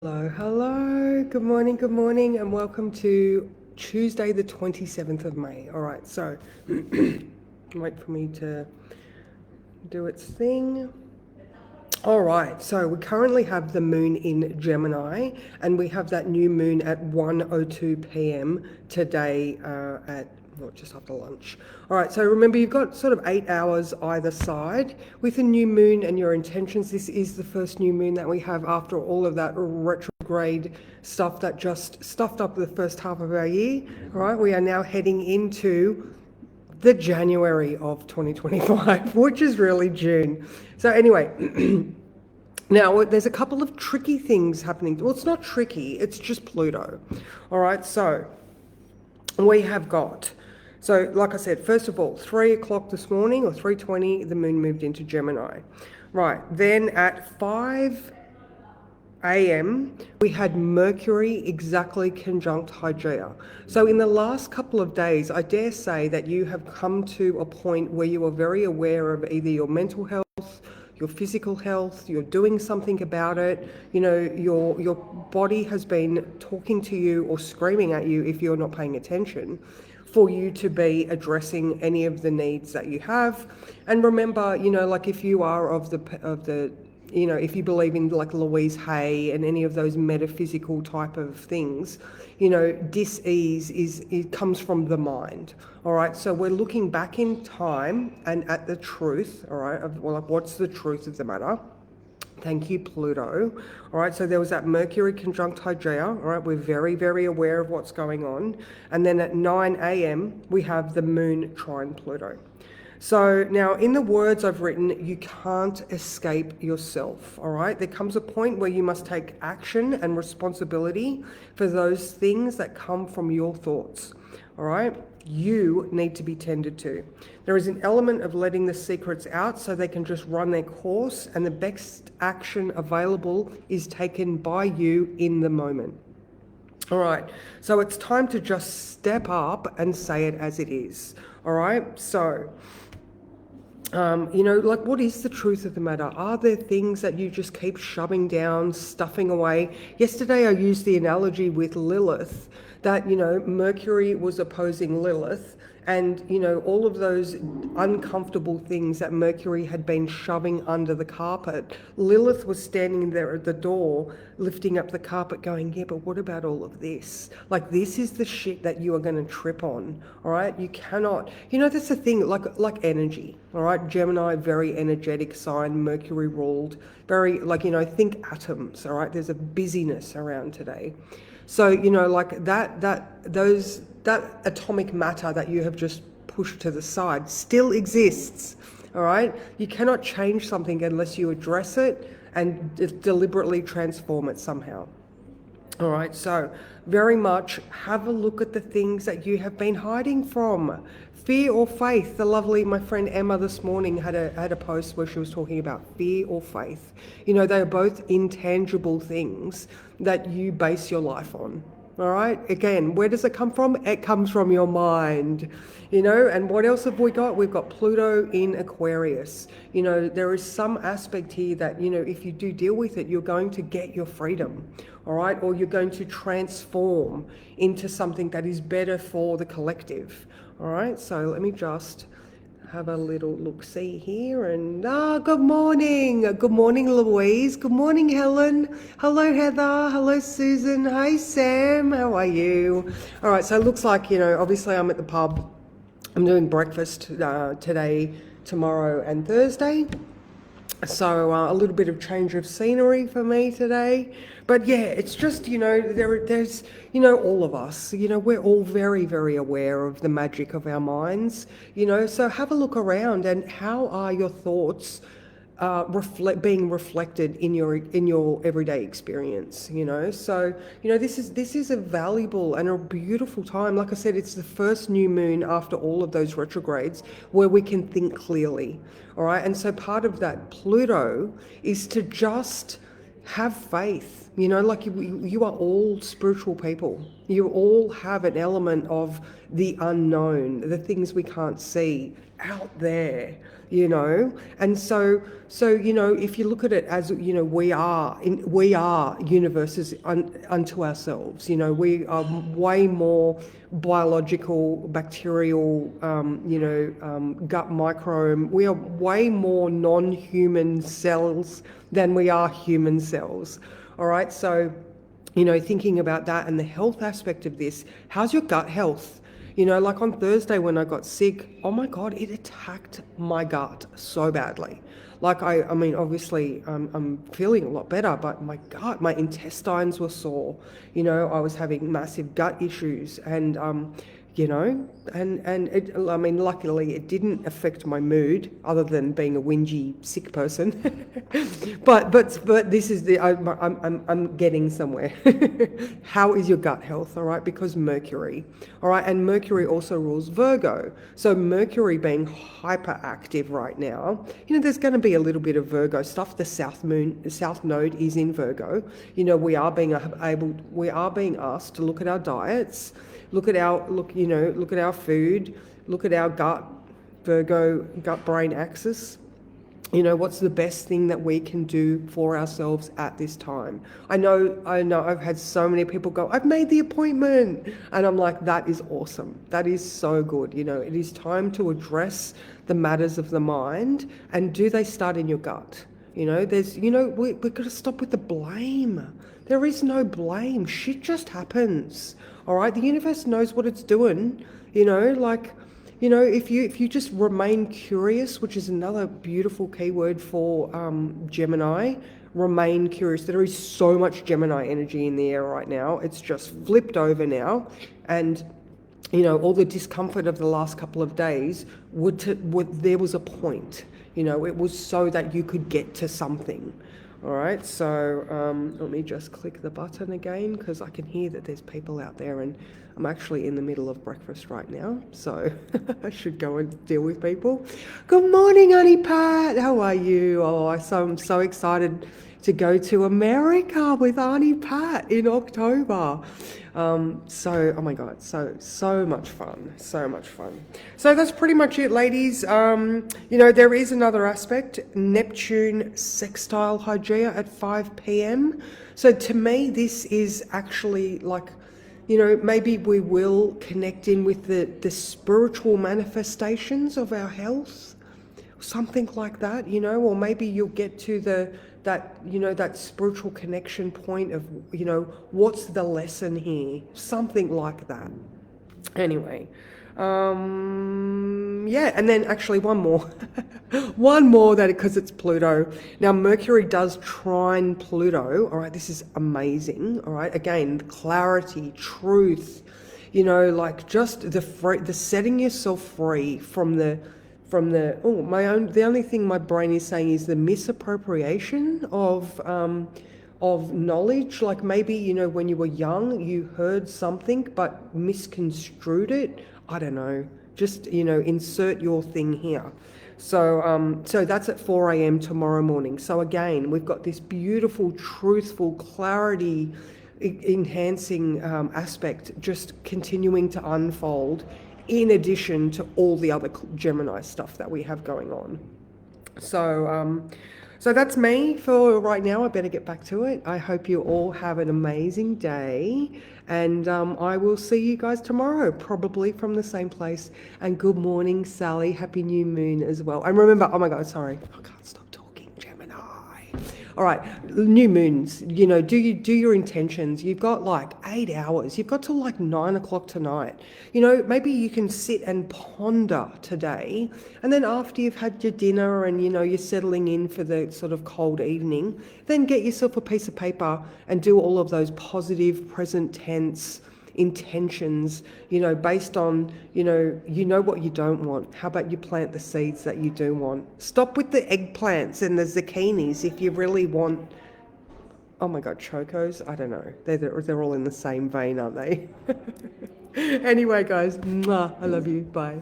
Hello, hello. Good morning, and welcome to Tuesday, the 27th of May. All right, so wait for me to do its thing. All right, so we currently have the moon in Gemini, and we have that new moon at 1:02 p.m. today at well, just after lunch. All right, so remember you've got sort of 8 hours either side with a new moon and your intentions. This is the first new moon that we have after all of that retrograde stuff that just stuffed up the first half of our year. All right, we are now heading into the January of 2025, which is really June. So anyway, now there's a couple of tricky things happening. Well, it's not tricky, it's just Pluto. All right, so we have got, so like I said, first of all, 3 o'clock this morning or 3:20, the moon moved into Gemini. Right, then at 5 a.m. we had Mercury exactly conjunct Hygieia. So in the last couple of days, I dare say that you have come to a point where you are very aware of either your mental health, your physical health, you're doing something about it, you know, your body has been talking to you or screaming at you if you're not paying attention, for you to be addressing any of the needs that you have. And remember, you know, like if you are of the you know, if you believe in like Louise Hay and any of those metaphysical type of things, you know, dis-ease it comes from the mind. All right, so we're looking back in time and at the truth, all right, of well, like what's the truth of the matter. Thank you, Pluto. All right, so there was that Mercury conjunct Hygieia. All right, we're very, very aware of what's going on. And then at 9 a.m., we have the moon trine Pluto. So now in the words I've written, you can't escape yourself, all right? There comes a point where you must take action and responsibility for those things that come from your thoughts, all right? You need to be tended to. There is an element of letting the secrets out so they can just run their course, and the best action available is taken by you in the moment. All right, so it's time to just step up and say it as it is, all right? So you know, like what is the truth of the matter? Are there things that you just keep shoving down, stuffing away? Yesterday I used the analogy with Lilith that, you know, Mercury was opposing Lilith, and, you know, all of those uncomfortable things that Mercury had been shoving under the carpet, Lilith was standing there at the door, lifting up the carpet going, yeah, but what about all of this? Like, this is the shit that you are going to trip on, all right? You cannot, you know, that's the thing, like energy, all right? Gemini, very energetic sign, Mercury ruled, very, like, you know, think atoms, all right? There's a busyness around today. So, you know, like that atomic matter that you have just pushed to the side still exists, all right? You cannot change something unless you address it and deliberately transform it somehow. All right, so very much have a look at the things that you have been hiding from. Fear or faith. The lovely, my friend Emma this morning had a post where she was talking about fear or faith. You know, they are both intangible things that you base your life on. All right, again, where does it come from? It comes from your mind, you know. And what else have we got? We've got Pluto in Aquarius. You know, there is some aspect here that, you know, if you do deal with it, you're going to get your freedom, all right, or you're going to transform into something that is better for the collective. All right, so let me just have a little look-see here. And good morning Louise, good morning Helen, hello Heather, hello Susan, hey Sam, how are you? All right, so it looks like, you know, obviously I'm at the pub, I'm doing breakfast today, tomorrow and Thursday. So a little bit of change of scenery for me today. But yeah, it's just, you know, there's, you know, all of us, you know, we're all very, very aware of the magic of our minds, you know, so have a look around and how are your thoughts being reflected in your everyday experience, you know. So, you know, this is a valuable and a beautiful time. Like I said, it's the first new moon after all of those retrogrades where we can think clearly, all right? And so part of that Pluto is to just have faith, You know, like you are all spiritual people. You all have an element of the unknown, the things we can't see out there, you know. And so you know, if you look at it as, you know, we are universes unto ourselves. You know, we are way more biological, bacterial, gut microbe. We are way more non-human cells than we are human cells. All right, so, you know, thinking about that and the health aspect of this, how's your gut health? You know, like on Thursday when I got sick, oh my God, it attacked my gut so badly. Like, I mean, obviously, I'm feeling a lot better, but my gut, my intestines were sore. You know, I was having massive gut issues, and you know, and it, I mean, luckily it didn't affect my mood, other than being a whingy sick person. but this is the I'm getting somewhere. How is your gut health? All right, because Mercury, all right, and Mercury also rules Virgo. So Mercury being hyperactive right now, you know, there's going to be a little bit of Virgo stuff. The South Node is in Virgo. You know, we are being asked to look at our diets. Look at our food, look at our gut, Virgo, gut brain axis. You know, what's the best thing that we can do for ourselves at this time? I know I've had so many people go, I've made the appointment. And I'm like, that is awesome. That is so good. You know, it is time to address the matters of the mind. And do they start in your gut? You know, we've got to stop with the blame. There is no blame. Shit just happens. All right, the universe knows what it's doing. You know, like, you know, if you just remain curious, which is another beautiful keyword for Gemini, remain curious. There is so much Gemini energy in the air right now. It's just flipped over now, and you know, all the discomfort of the last couple of days there was a point. You know, it was so that you could get to something. All right, so let me just click the button again, because I can hear that there's people out there, and I'm actually in the middle of breakfast right now, so I should go and deal with people. Good morning, Auntie Pat. How are you? Oh, I'm so excited to go to America with Auntie Pat in October. Oh my God, so much fun, so much fun. So that's pretty much it, ladies. You know, there is another aspect, Neptune sextile Hygieia at 5 p.m. So to me, this is actually like, you know, maybe we will connect in with the spiritual manifestations of our health, something like that, you know, or maybe you'll get to that spiritual connection point of, you know, what's the lesson here, something like that. Anyway, yeah, and then actually one more that, because it's Pluto. Now Mercury does trine Pluto. All right, this is amazing. All right, again, clarity, truth, you know, like just the setting yourself free from the only thing my brain is saying is the misappropriation of knowledge. Like maybe, you know, when you were young, you heard something but misconstrued it. I don't know. Just, you know, insert your thing here. So that's at 4 a.m. tomorrow morning. So again, we've got this beautiful, truthful, clarity enhancing aspect just continuing to unfold, in addition to all the other Gemini stuff that we have going on. So that's me for right now. I better get back to it. I hope you all have an amazing day, and I will see you guys tomorrow, probably from the same place. And good morning, Sally. Happy new moon as well. And remember, oh my God, sorry, I can't stop talking, Gemini. All right, new moons, you know, do your intentions. You've got like 8 hours. You've got till like 9 o'clock tonight. You know, maybe you can sit and ponder today, and then after you've had your dinner and, you know, you're settling in for the sort of cold evening, then get yourself a piece of paper and do all of those positive present tense intentions, you know, based on, you know what you don't want. How about you plant the seeds that you do want? Stop with the eggplants and the zucchinis if you really want. Oh my God, chocos? I don't know. They're all in the same vein, aren't they? Anyway, guys, mwah, I love you. Bye.